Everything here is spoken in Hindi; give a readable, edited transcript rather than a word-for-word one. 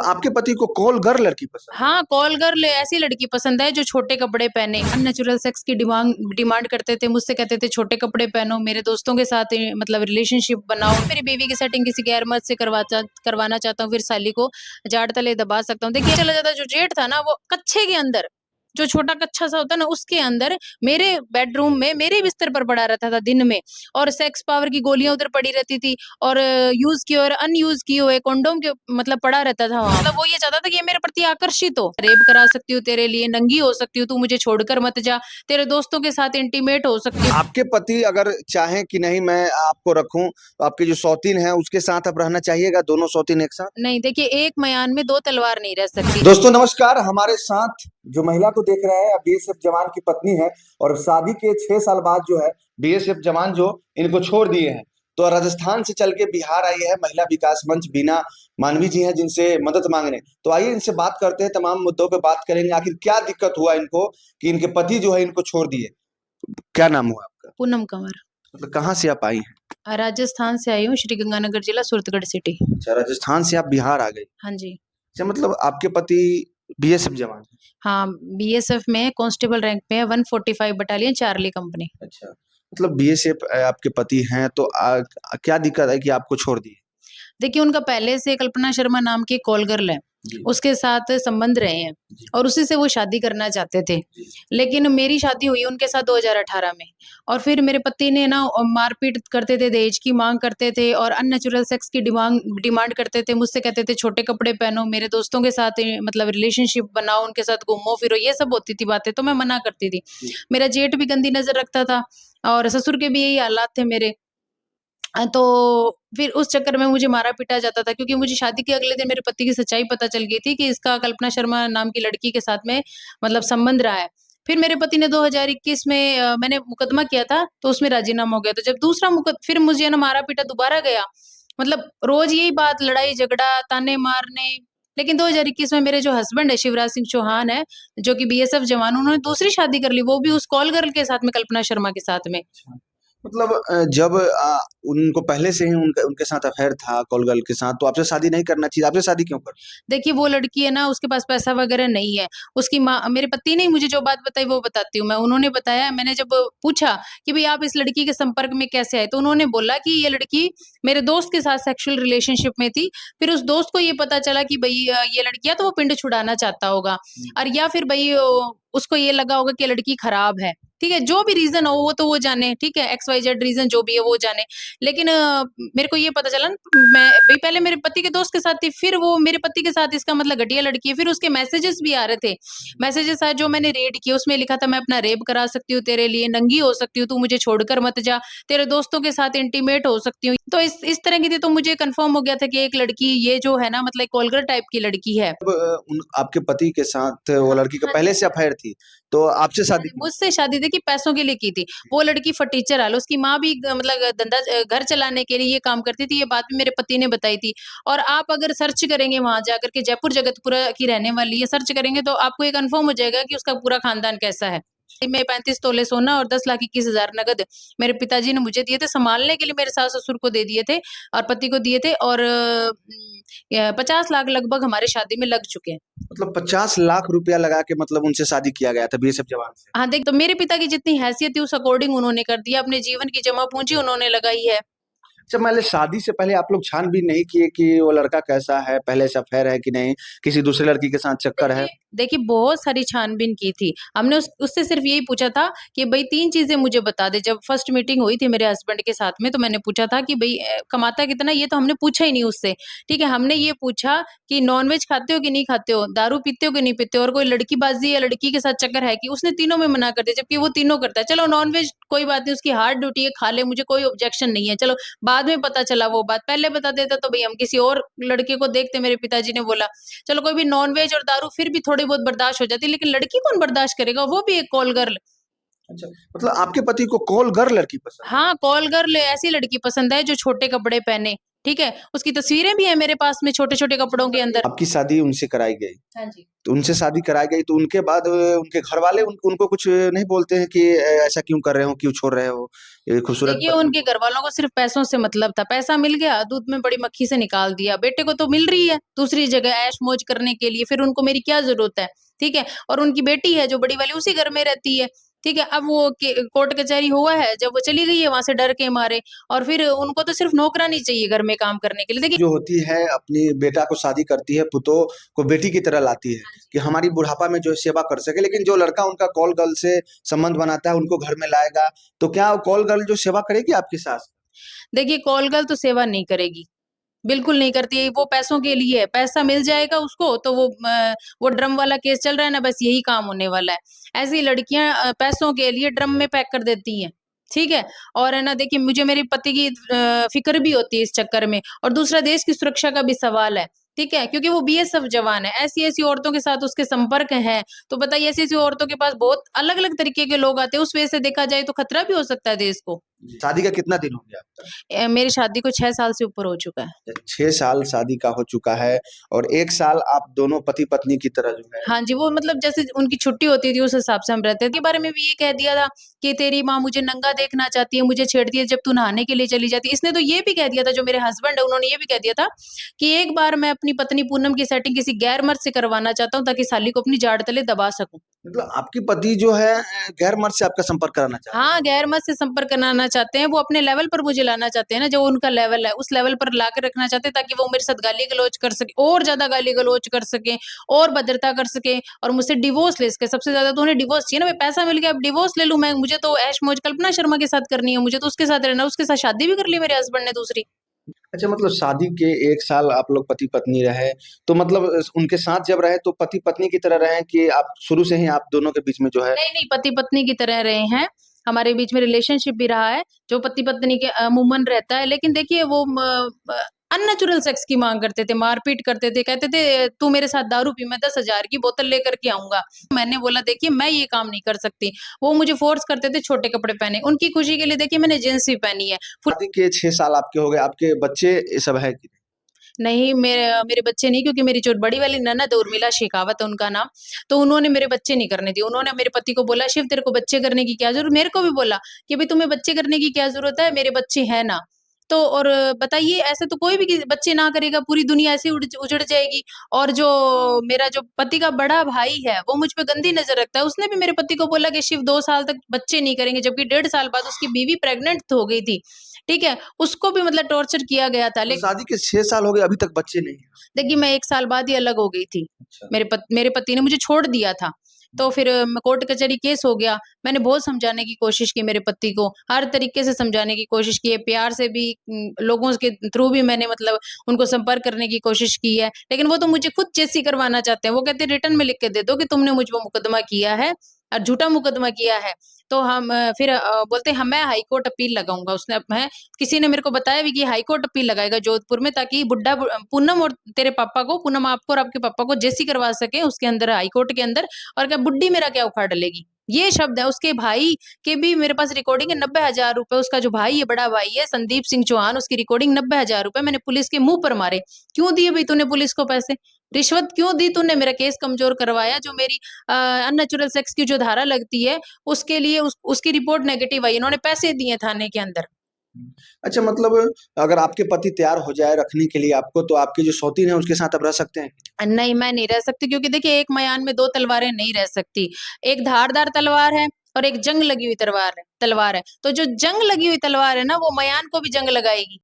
आपके पति को कॉल गर्ल लड़की पसंद है? हाँ, कॉल गर्ल ऐसी लड़की पसंद है जो छोटे कपड़े पहने, अननेचुरल सेक्स की डिमांड करते थे, मुझसे कहते थे छोटे कपड़े पहनो, मेरे दोस्तों के साथ मतलब रिलेशनशिप बनाओ, मेरी बेबी की सेटिंग किसी गैर मर्द से करवाना चाहता हूँ, फिर साली को जाड़ तले दबा सकता हूँ। देखिए चला जाता जो जेठ था ना वो कच्छे के अंदर, जो छोटा कच्छा सा होता है ना उसके अंदर मेरे बेडरूम में मेरे बिस्तर पर पड़ा रहता था दिन में, और सेक्स पावर की गोलियां उधर पड़ी रहती थी, और यूज किए और अनयूज किए हुए कंडोम के मतलब पड़ा रहता था वहां। मतलब वो ये चाहता था कि ये मेरे प्रति आकर्षित हो, रेप करा सकती हूँ तेरे लिए, नंगी हो सकती हूँ, तू मुझे छोड़कर मत जा, तेरे दोस्तों के साथ इंटीमेट हो सकती हूँ। आपके पति अगर चाहें कि नहीं मैं आपको रखूं तो आपके जो सौतीन है उसके साथ आप रहना चाहिएगा, दोनों सौतीन एक साथ? नहीं, देखिए एक मयान में दो तलवार नहीं रह सकती। दोस्तों नमस्कार, हमारे साथ जो महिला को देख रहे हैं बीएसएफ जवान की पत्नी है और शादी के 6 साल बाद जो है बीएसएफ जवान जो इनको छोड़ दिए हैं, तो राजस्थान से चल के बिहार आई है महिला विकास मंच बीना मानवी जी हैं जिनसे मदद मांगने। तो आइए इनसे बात करते हैं, तमाम मुद्दों पे बात करेंगे, आखिर क्या दिक्कत हुआ इनको कि इनके पति जो है इनको छोड़ दिए। क्या नाम हुआ आपका? पूनम कंवर। मतलब कहाँ से आप आई हैं? राजस्थान से आई हूँ, श्री गंगानगर जिला, सूरतगढ़ सिटी। अच्छा, राजस्थान से आप बिहार आ गए। हाँ जी। अच्छा, मतलब आपके पति बीएसएफ जवान हैं? हाँ, बीएसएफ में कांस्टेबल रैंक पे है, 145 बटालियन चार्ली कंपनी। अच्छा, मतलब बीएसएफ आपके पति हैं, तो क्या दिक्कत है कि आपको छोड़ दिए? देखिए उनका पहले से कल्पना शर्मा नाम की कॉल गर्ल है, उसके साथ संबंध रहे हैं और उसी से वो शादी करना चाहते थे। लेकिन मेरी शादी हुई उनके साथ 2018 में, और फिर मेरे पति ने ना मारपीट करते थे, दहेज की मांग करते थे और अननेचुरल सेक्स की डिमांड करते थे, मुझसे कहते थे छोटे कपड़े पहनो, मेरे दोस्तों के साथ मतलब रिलेशनशिप बनाओ, उनके साथ घूमो फिरो, ये सब होती थी बातें, तो मैं मना करती थी। मेरा जेठ भी गंदी नजर रखता था और ससुर के भी यही हालात थे मेरे। तो फिर उस चक्कर में मुझे मारा पीटा जाता था, क्योंकि मुझे शादी के अगले दिन मेरे पति की सच्चाई पता चल गई थी कि इसका कल्पना शर्मा नाम की लड़की के साथ में मतलब संबंध रहा है। फिर मेरे पति ने 2021 में मैंने मुकदमा किया था तो उसमें राजीनामा हो गया था। जब दूसरा फिर मुझे ना मारा पीटा दोबारा गया, मतलब रोज यही बात, लड़ाई झगड़ा, ताने मारने। लेकिन 2021 में मेरे जो हस्बैंड है शिवराज सिंह चौहान है, जो कि बीएसएफ जवान, उन्होंने दूसरी शादी कर ली, वो भी उस कॉल गर्ल के साथ में, कल्पना शर्मा के साथ में। मतलब जब उनको पहले से ही उनके उनके साथ अफेयर था कॉल गर्ल के साथ, तो आपसे शादी नहीं करना चाहिए, आपसे शादी क्यों कर? देखिए वो लड़की है ना, उसके पास पैसा वगैरह नहीं है। उसकी माँ, मेरे पति ने मुझे जो बात बताई वो बताती हूँ मैं। उन्होंने बताया, मैंने जब पूछा कि भाई आप इस लड़की के संपर्क में कैसे आए, तो उन्होंने बोला कि ये लड़की मेरे दोस्त के साथ सेक्सुअल रिलेशनशिप में थी। फिर उस दोस्त को ये पता चला कि भाई ये लड़की है तो वो पिंड छुड़ाना चाहता होगा, और या फिर भाई उसको ये लगा होगा कि लड़की खराब है। ठीक है, जो भी रीजन हो वो तो वो जाने, ठीक है, XYZ रीजन जो भी है वो जाने। लेकिन मेरे को ये पता चला मैं भाई पहले मेरे पति के दोस्त के साथ थी, फिर वो मेरे पति के साथ, इसका मतलब घटिया लड़की है। फिर उसके मैसेजेस भी आ रहे थे, मैसेजेस आए जो मैंने रेड किए, उसमें लिखा था मैं अपना रेप करा सकती हूँ तेरे लिए, नंगी हो सकती हूँ, तू मुझे छोड़कर मत जा, तेरे दोस्तों के साथ इंटीमेट हो सकती हूँ। तो इस तरह की थी, तो मुझे कंफर्म हो गया था कि एक लड़की ये जो है ना, मतलब कॉलगर टाइप की लड़की है। आपके पति के साथ वो लड़की का पहले से अफेयर थी, तो आपसे शादी क्यों? मुझसे शादी देखी पैसों के लिए की थी। वो लड़की फटीचर हाल, उसकी माँ भी मतलब धंधा घर चलाने के लिए ये काम करती थी, ये बात भी मेरे पति ने बताई थी। और आप अगर सर्च करेंगे वहां जाकर के, जयपुर जगतपुरा की रहने वाली है, सर्च करेंगे तो आपको ये कंफर्म हो जाएगा कि उसका पूरा खानदान कैसा है। में 35 तोले सोना और 10,21,000 नगद मेरे पिताजी ने मुझे दिए थे, संभालने के लिए मेरे सास ससुर को दे दिए थे और पति को दिए थे, और 50 लाख लगभग हमारी शादी में लग चुके हैं। मतलब 50 लाख रुपया लगा के मतलब उनसे शादी किया गया था बीएसएफ जवान से? हाँ देख, तो मेरे पिता की जितनी हैसियत थी उस अकॉर्डिंग उन्होंने कर दिया, अपने जीवन की जमा पूंजी उन्होंने लगाई है। अच्छा, मैंने शादी से पहले आप लोग छानबीन नहीं किए कि वो लड़का कैसा है, पहले से अफेयर है कि नहीं, किसी दूसरे लड़की के साथ चक्कर है? देखिए बहुत सारी छानबीन की थी हमने, उससे सिर्फ यही पूछा था कि भाई 3 चीजें मुझे बता दे। जब फर्स्ट मीटिंग हुई थी मेरे हस्बैंड के साथ में, तो मैंने पूछा था कि भाई कमाता कितना, ये तो हमने पूछा ही नहीं उससे। ठीक है, हमने ये पूछा कि नॉनवेज खाते हो कि नहीं खाते हो, दारू पीते हो कि नहीं पीते हो, और कोई लड़की बाजी या लड़की के साथ चक्कर है कि, उसने तीनों में मना कर दिया, जबकि वो तीनों करता है। चलो नॉनवेज कोई बात नहीं, उसकी हार्ड ड्यूटी है, खा ले, मुझे कोई ऑब्जेक्शन नहीं है। चलो बाद में पता चला वो बात, पहले बता देता तो भाई हम किसी और लड़के को देखते। मेरे पिताजी ने बोला चलो कोई भी, नॉनवेज और दारू फिर भी थोड़ी बहुत बर्दाश्त हो जाती, लेकिन लड़की कौन बर्दाश्त करेगा, वो भी एक कॉल गर्ल। अच्छा, मतलब आपके पति को कॉल गर्ल लड़की पसंद है? हाँ, कॉल गर्ल ऐसी लड़की पसंद है जो छोटे कपड़े पहने। ठीक है, उसकी तस्वीरें भी है मेरे पास में छोटे छोटे कपड़ों के अंदर। आपकी शादी उनसे कराई गई? हाँ जी। तो उनसे शादी कराई गई, तो उनके बाद उनके घर वाले उनको कुछ नहीं बोलते हैं कि ऐसा क्यों कर रहे हो, क्यों छोड़ रहे हो ये खूबसूरत देखिए पत्नी उनके को? घर वालों को सिर्फ पैसों से मतलब था, पैसा मिल गया दूध में बड़ी मक्खी से निकाल दिया। बेटे को तो मिल रही है दूसरी जगह ऐश मौज करने के लिए, फिर उनको मेरी क्या जरूरत है, ठीक है। और उनकी बेटी है जो बड़ी वाली, उसी घर में रहती है, ठीक है। अब वो कोर्ट कचहरी हुआ है, जब वो चली गई है वहां से डर के मारे, और फिर उनको तो सिर्फ नौकरानी चाहिए घर में काम करने के लिए। देखिए जो होती है अपनी बेटा को शादी करती है, पुतोह को बेटी की तरह लाती है कि हमारी बुढ़ापा में जो है सेवा कर सके, लेकिन जो लड़का उनका कॉल गर्ल से संबंध बनाता है उनको घर में लाएगा, तो क्या वो कॉल गर्ल जो सेवा करेगी आपकी सास? देखिए कॉल गर्ल तो सेवा नहीं करेगी, बिल्कुल नहीं करती है। वो पैसों के लिए है, पैसा मिल जाएगा उसको तो वो ड्रम वाला केस चल रहा है ना, बस यही काम होने वाला है। ऐसी लड़कियां पैसों के लिए ड्रम में पैक कर देती हैं, ठीक है। और है ना, देखिए मुझे मेरे पति की फिक्र भी होती है इस चक्कर में, और दूसरा देश की सुरक्षा का भी सवाल है, ठीक है, क्योंकि वो बीएसएफ जवान है। ऐसी ऐसी औरतों के साथ उसके संपर्क है, तो बताइए ऐसी ऐसी औरतों के पास बहुत अलग अलग तरीके के लोग आते हैं, उस वजह से देखा जाए तो खतरा भी हो सकता है देश को। शादी का कितना दिन हो गया आपका? मेरी शादी को 6 साल से ऊपर हो चुका है। 6 साल शादी का हो चुका है, और 1 साल आप दोनों पति पत्नी की तरह जो है। हाँ जी, वो मतलब जैसे उनकी छुट्टी होती थी उस हिसाब से हम रहते थे। के बारे में भी ये कह दिया था कि तेरी माँ मुझे नंगा देखना चाहती है, मुझे छेड़ती है जब तू नहाने के लिए चली जाती है। इसने तो ये भी कह दिया था, जो मेरे हस्बैंड है उन्होंने ये भी कह दिया था कि एक बार मैं अपनी पत्नी पूनम की सेटिंग किसी गैर मर्द से करवाना चाहता हूँ ताकि साली को अपनी जाड़ तले दबा सकूं। मतलब आपकी पति जो है गैर मर्द से आपका संपर्क कराना चाहते हैं? हाँ, गैर मर्द से संपर्क कराना चाहते हैं। वो अपने लेवल पर मुझे लाना चाहते हैं ना, जो उनका लेवल है उस लेवल पर ला कर रखना चाहते हैं, ताकि वो मेरे साथ गाली गलौज कर सके, और ज्यादा गाली गलौज कर सके, और भद्रता कर सके, और मुझसे डिवोर्स ले सके। सबसे ज्यादा तो उन्हें डिवोर्स चाहिए ना, भाई पैसा मिल गया अब डिवोर्स ले लूं मैं, मुझे तो ऐश मौज कल्पना शर्मा के साथ करनी है, मुझे तो उसके साथ रहना। उसके साथ शादी भी कर ली मेरे हस्बैंड ने दूसरी। अच्छा, मतलब शादी के 1 साल आप लोग पति पत्नी रहे, तो मतलब उनके साथ जब रहे तो पति पत्नी की तरह रहे कि आप शुरू से ही आप दोनों के बीच में जो है? नहीं नहीं, पति पत्नी की तरह रहे हैं। हमारे बीच में रिलेशनशिप भी रहा है जो पति पत्नी के अमूमन रहता है। लेकिन देखिए वो अननेचुरल सेक्स की मांग करते थे, मारपीट करते थे, कहते थे तू मेरे साथ दारू पी, मैं 10,000 की बोतल लेकर के आऊंगा। मैंने बोला देखिए मैं ये काम नहीं कर सकती। वो मुझे फोर्स करते थे छोटे कपड़े पहने, उनकी खुशी के लिए देखिए मैंने जींस भी पहनी है। शादी के 6 साल आपके हो गए, आपके बच्चे ये सब है कि नहीं, मेरे मेरे बच्चे नहीं, क्योंकि मेरी जो बड़ी वाली ननद है उर्मिला शेखावत है उनका नाम, तो उन्होंने मेरे बच्चे नहीं करने दिए। उन्होंने मेरे पति को बोला शिव तेरे को बच्चे करने की क्या जरूरत, मेरे को भी बोला कि भाई तुम्हें बच्चे करने की क्या जरूरत है, मेरे बच्चे हैं ना। तो और बताइए ऐसे तो कोई भी बच्चे ना करेगा, पूरी दुनिया ऐसे ही उजड़ जाएगी। और जो मेरा जो पति का बड़ा भाई है वो मुझ पे गंदी नजर रखता है, उसने भी मेरे पति को बोला कि शिव 2 साल तक बच्चे नहीं करेंगे, जबकि 1.5 साल बाद उसकी बीवी प्रेग्नेंट हो गई थी, ठीक है। उसको भी मतलब टॉर्चर किया गया था। तो शादी के 6 साल हो गए अभी तक बच्चे नहीं हैं? देखिए मैं 1 साल बाद ही अलग हो गई थी। अच्छा। मेरे पति ने मुझे छोड़ दिया था। तो फिर कोर्ट कचहरी केस हो गया। मैंने बहुत समझाने की कोशिश की मेरे पति को, हर तरीके से समझाने की कोशिश की है, प्यार से भी लोगों के थ्रू भी मैंने मतलब उनको संपर्क करने की कोशिश की है। लेकिन वो तो मुझे खुद जेसी करवाना चाहते हैं। वो कहते हैं रिटर्न में लिख के दे दो कि तुमने मुझ पर मुकदमा किया है और झूठा मुकदमा किया है। तो हम फिर बोलते हैं मैं हाई कोर्ट अपील लगाऊंगा। उसने मैं किसी ने मेरे को बताया भी कि हाई कोर्ट अपील लगाएगा जोधपुर में, ताकि पूनम और तेरे पापा को, पूनम आपको और आपके पापा को जेसी करवा सके उसके अंदर, हाई कोर्ट के अंदर। और क्या बुड्ढी मेरा क्या उखाड़ लेगी, ये शब्द है। उसके भाई के भी मेरे पास रिकॉर्डिंग है, 90,000 रुपए। उसका जो भाई है, बड़ा भाई है संदीप सिंह चौहान, उसकी रिकॉर्डिंग 90,000 रुपए मैंने पुलिस के मुंह पर मारे। क्यों दिए भाई तूने पुलिस को पैसे, रिश्वत क्यों दी तूने, मेरा केस कमजोर करवाया। जो मेरी अननेचुरल सेक्स की जो धारा लगती है उसके लिए उसकी रिपोर्ट नेगेटिव आई, इन्होंने पैसे दिए थाने के अंदर। अच्छा, मतलब अगर आपके पति तैयार हो जाए रखने के लिए आपको, तो आपकी जो सौतीन है उसके साथ आप रह सकते हैं? नहीं, मैं नहीं रह सकती, क्योंकि देखिए एक मयान में 2 तलवारें नहीं रह सकती। एक धारदार तलवार है और एक जंग लगी हुई तलवार है। तो जो जंग लगी हुई तलवार है ना, वो मयान को भी जंग लगाएगी।